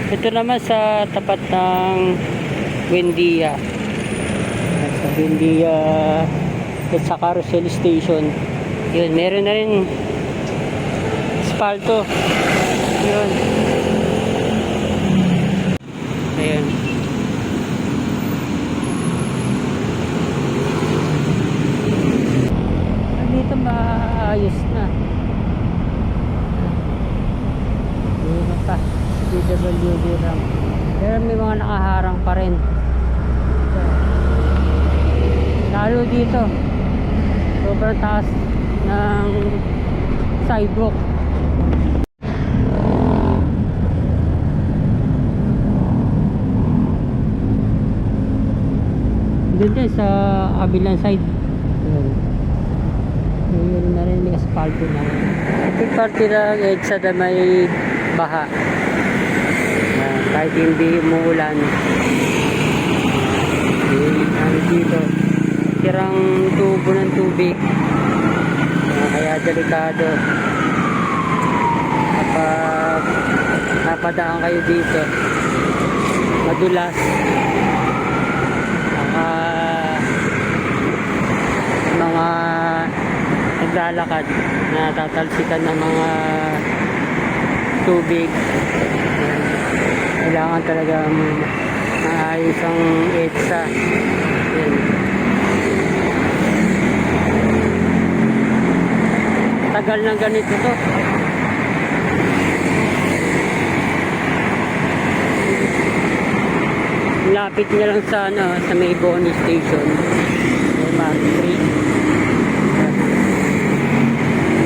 Ito naman sa tapat ng Buendia. Sa Buendia at sa Carousel Station. Yun, meron na rin asfalto. Yun. Ayan. Dito maayos na. Dito pa. DWD lang. Pero may mga nakaharang pa rin. Lalo dito. Sobrang taas ng sidewalk. Doon din sa kabilang side. Yun na rin, may asfalto na rin. Ito parte lang EDSA na may baha. Kahit hindi umuulan. Ano dito, tirang tubo ng tubig. Kaya delikado kapag napadaan kayo dito, madulas. Mga naglalakad na tatalsikan ng mga tubig, kailangan talaga maayos ang EDSA. Yan. Tagal ng ganito to. Lapit niya lang sa sa may Boni Station, Mark 3.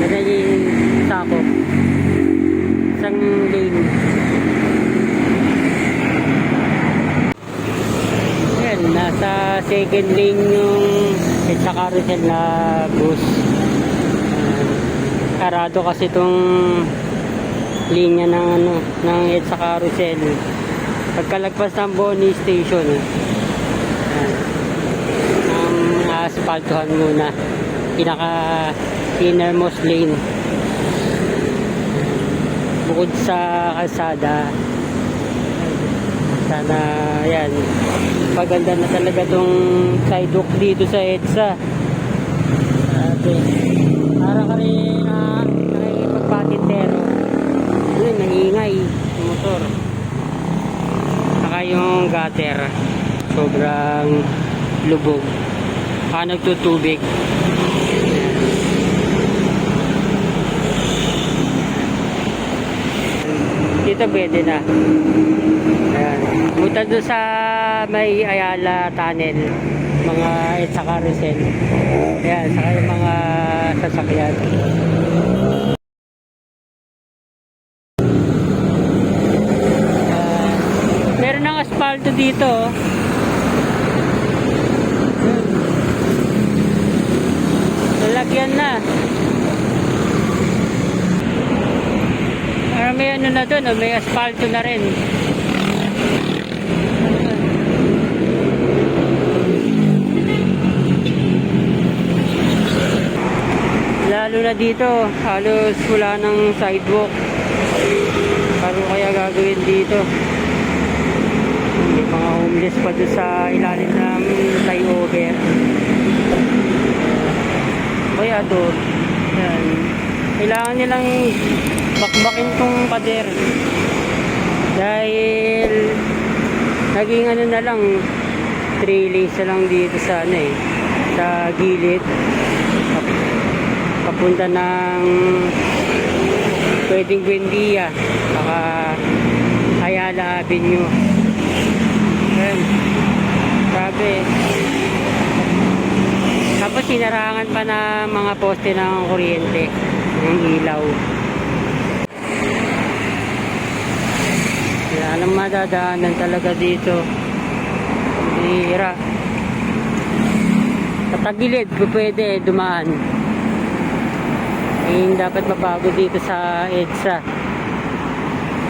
Ganyan yung sakop. Isang lane. Ayan, nasa second lane yung sa carousel na bus. Sarado kasi itong linya ng ng EDSA carousel. Pagkalagpas ng Boni Station, ang asphaltuhan muna, pinaka innermost lane bukod sa kalsada. Sana yan, paganda na talaga itong sidewalk dito sa EDSA. Para ka rin nakikipagpatintero. Yun, naingay yung motor. Saka yung gutter sobrang lubog. Nagtutubig. Dito pwede na. Ayan. Punta doon sa may Ayala Tunnel, mga EDSA carousel. Ayan, saka yung mga sasakyan. Meron ng asfalto dito. Lalagyan na. May ano na doon, may asfalto na rin. Lalo na dito, halos wala ng sidewalk. Pero kaya gagawin dito? May mga homeless pa doon sa ilalim ng flyover. Kaya doon, yan. Kailangan nilang bakbakin tong pader dahil naging ano na lang, 3 lanes na lang dito sa sa gilid papunta ng pwedeng Buendia saka Ayala Avenue. Ayan, grabe. Tapos sinarangan pa na mga poste ng kuryente, ng ilaw. Kaya anong madadaanan talaga dito, hira. Sa tagilid pwede dumaan. Yung dapat mabago dito sa EDSA.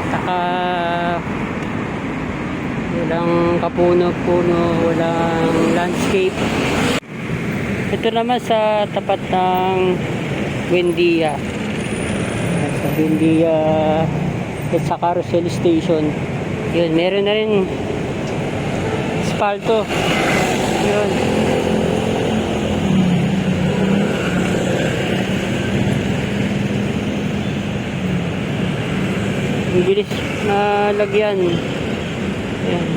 Saka walang kapuno-puno, walang landscape. Ito naman sa tapat ng Buendia. Sa Buendia at sa Carousel Station. Yun, meron na rin spalto. Yun. Ang bilis na lagyan. Ayan.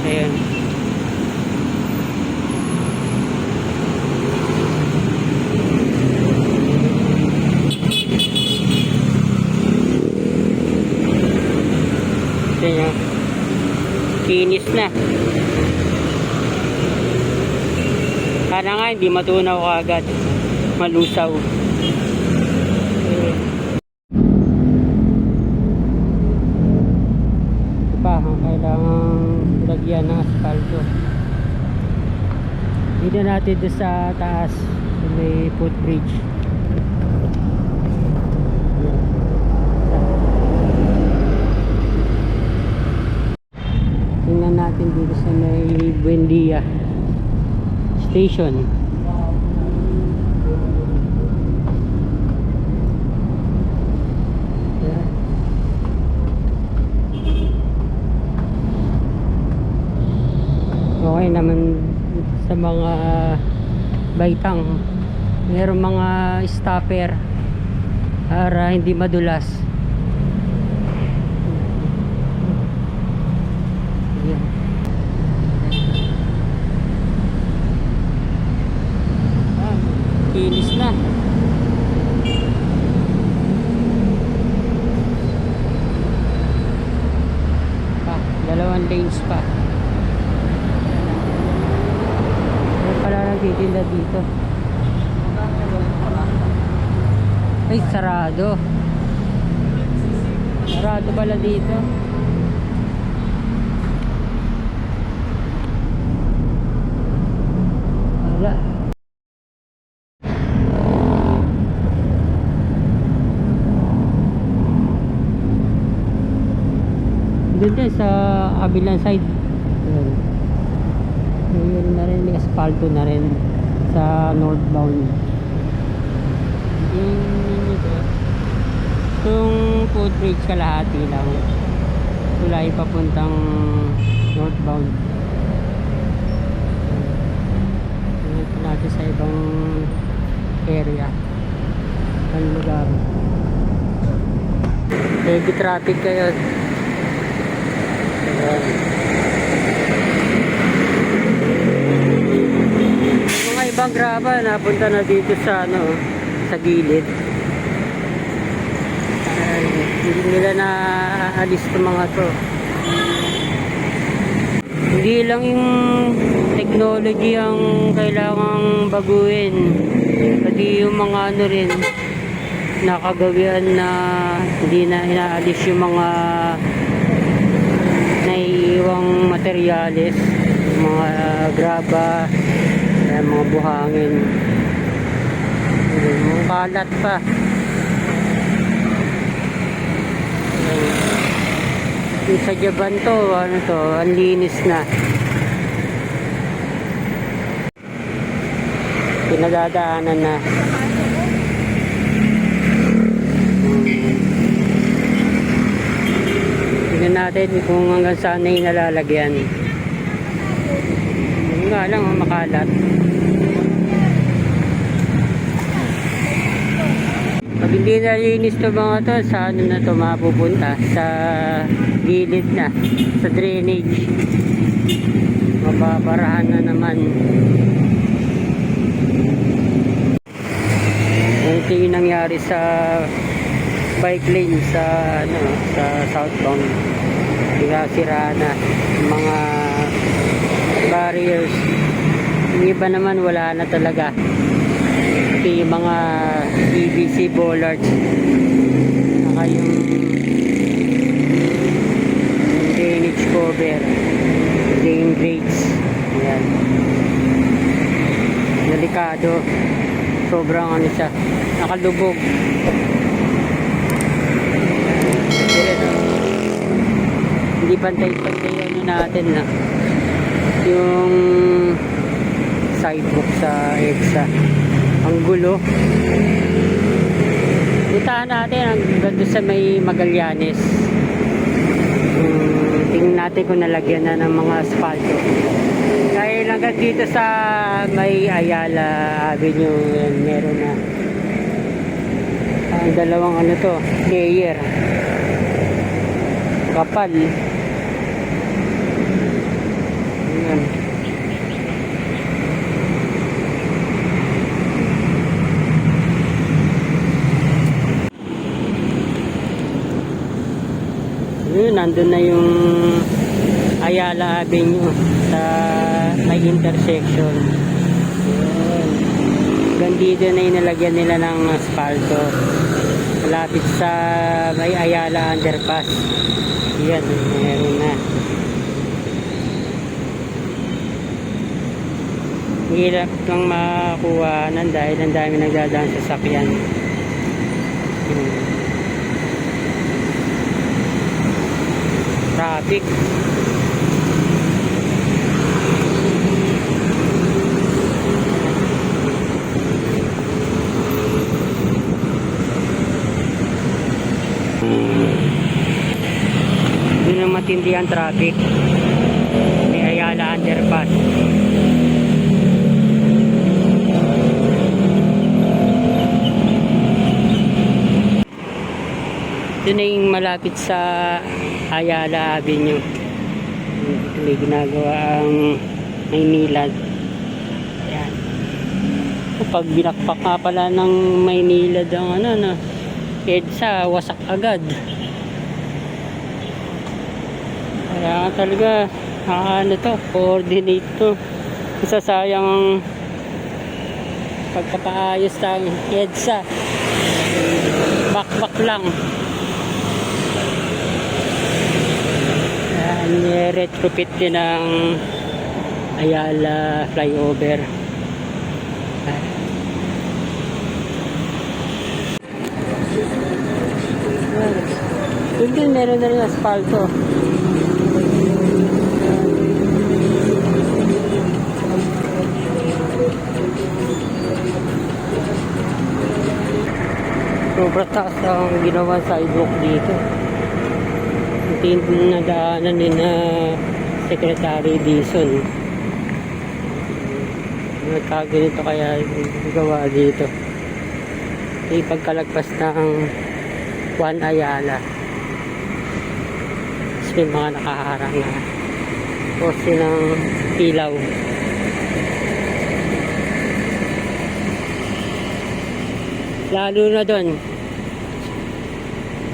Ayan. Ayan. Kinis na. Sana nga hindi matunaw kaagad. Malusaw. Pa, kailangan lagyan ng asfalto. Dito natin doon sa taas, may footbridge. Tingnan natin dito sa may Buendia Station. Okay naman sa mga baitang, mayroong mga stopper para hindi madulas. Ayan. Kinis na. Dalawang lanes pa. Nagtitinda dito. Ay, sarado. Sarado pala dito. Wala. Doon din sa kabilang side. Yun na rin, may asfalto na rin sa northbound. Itong footbridge kalahati lang, wala yung papuntang northbound. Ito natin sa ibang area, ang lugar. Heavy traffic kayo. Ayan. Mga ibang graba napunta na dito sa sa gilid. Hindi nila na alis itong mga to. Hindi lang yung technology ang kailangang baguhin, pati yung mga rin nakagawian na hindi na inaalis yung mga naiiwang materyales, mga graba, mga buhangin, mga kalat pa. Sa Japan to, ang linis na. Pinagdadaanan na. Tignan natin kung hanggang saan na yung nalalagyan. Yun nga lang, makalat. Pag hindi nalinis to mga to, saan na to mapupunta? Sa gilid na, sa drainage. Mababarahan na naman. Ito yung nangyari sa bike lane sa sa southbound. Sira na mga barriers. Yung iba naman wala na talaga. Yung mga PVC bollards, saka yung drainage cover, drain grates. Ayan, delikado, sobrang siya, nakalubog. Hindi pantay-pantay natin na yung sidewalk sa EDSA. Ang gulo. Puntahan natin hanggang doon sa may Magallanes. Tingnan natin kung nalagyan na ng mga asfalto. Dahil hanggang dito sa may Ayala Avenue, yan, meron na. Ang dalawang ano to, layer. Kapal. Ayan. Yun, nandun na yung Ayala Avenue sa may intersection. Yun. Gandito na yung nalagyan nila ng asfalto. Malapit sa may Ayala Underpass. Yan, meron na. Hirap kang makakuha ng dahil ang dami nagdadaan sa sakyan. Traffic. Yun ang matindi ang traffic. May Ayala Underpass. Ito na yung malapit sa Ayala Avenue. May ginagawa ang Maynilad. Ayan. Pag binakpak nga pala ng Maynilad ang ano, no, EDSA, wasak agad. Kaya talaga ano to, coordinate to. Masasayang ang pagpapaayos ng EDSA. Bakbak lang. Retrofit din ng Ayala flyover. Yun din, meron na rin asfalto. Sobrang taas ang ginawa sidewalk dito. Nadaanan din na Secretary Dizon. Nagkaganito kaya gawa dito. May pagkalagpas ng Juan Ayala. Tapos may mga nakaharang na poste ng ilaw. Lalo na doon.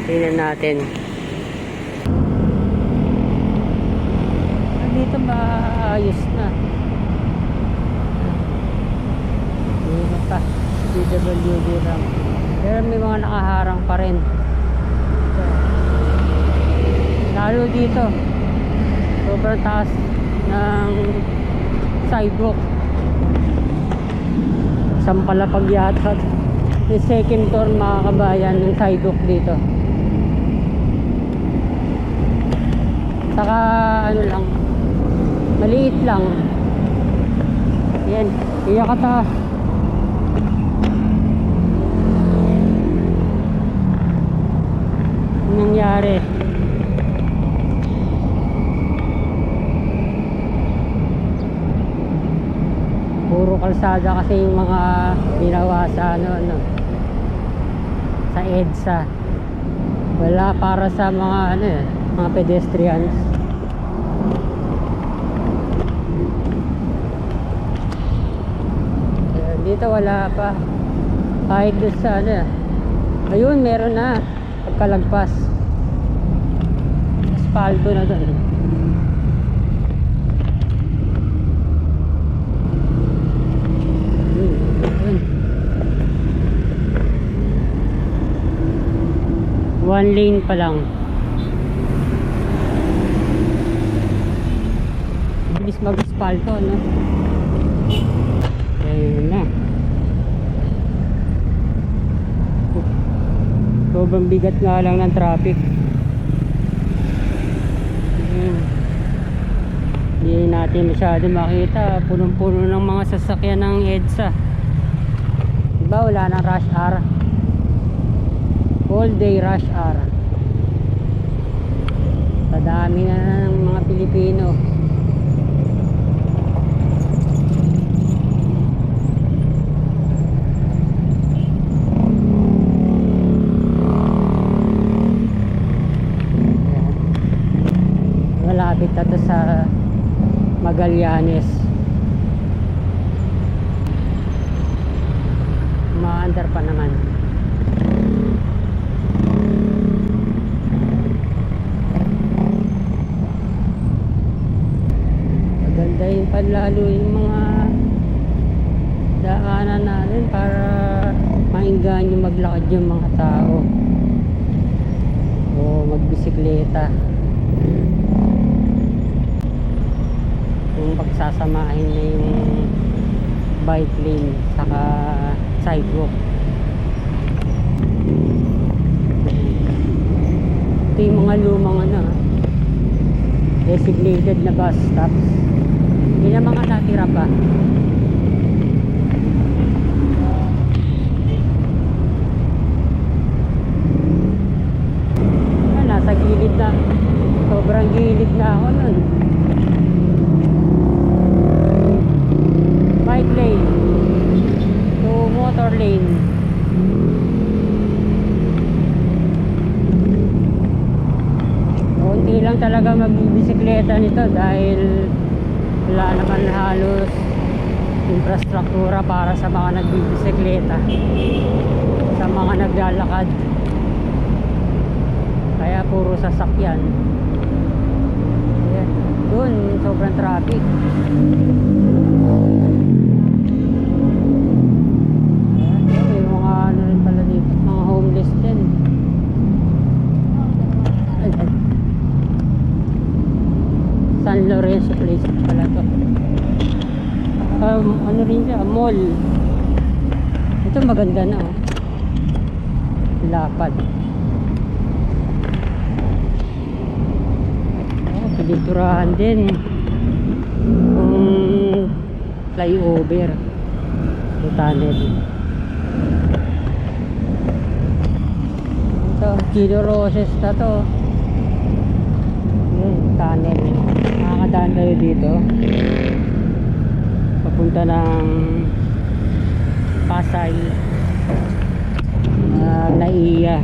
Tingnan natin. Dito maayos na. Dito pa. DWD lang. Pero may mga nakaharang pa rin. Lalo dito. Sobrang taas ng sidewalk. Sampalapag yata. Yung second floor mga kabayan ng sidewalk dito. Saka ano lang, maliit lang. Yan, iya kata. Anong nangyari? Puro kalsada kasi yung mga ginawa sa ano, sa EDSA. Wala para sa mga ano eh, mga pedestrians. Dito wala pa. Kahit doon sa ano, ayun meron na pagkalagpas. Asfalto na doon. One lane pa lang. Bilis mag-asfalto, no? Ayun na. Sobrang bigat nga lang ng traffic. Hindi natin masyado makita. Punong-puno ng mga sasakyan ng EDSA. Diba wala nang rush hour? all day rush hour. Sa dami na ng mga Pilipino. Malapit na to sa Magallanes. Maandar pa naman. Maganda yung panlalo yung mga daanan natin para mainggan yung maglakad yung mga tao o magbisikleta. Kung pagsasamahin na yung bike lane saka sidewalk. Ito yung mga lumang designated na bus stops. Hindi na mga natira pa. Nasa gilid na, sobrang gilid na ako nun. Bike lane to motor lane. Kunti lang talaga magbibisikleta nito dahil wala naman halos infrastruktura para sa mga nagbibisikleta, sa mga naglalakad, kaya puro sasakyan. Ayan. Doon sobrang traffic. San Lorenzo place pala to. Ano rin siya, mall. Ito maganda na lapad. Piniturahan din yung flyover o tunnel. Ito, Kilo Roses na to. Tunnel. Nakakadaan tayo dito papunta ng Pasay, Naiya.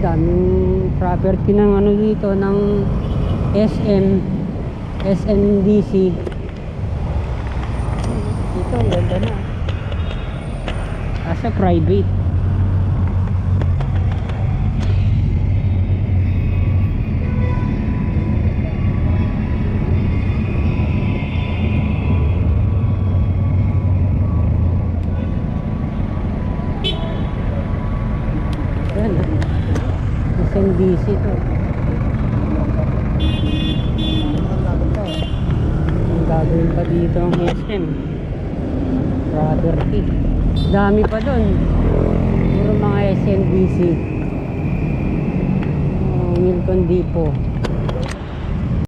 Daming property ng dito ng SMDC dito. Ang ganda na asa private. Yan SMDC to. Ang gagawin pa dito ang SM property. Dami pa doon. Puro mga SMDC. Wilcon Depot.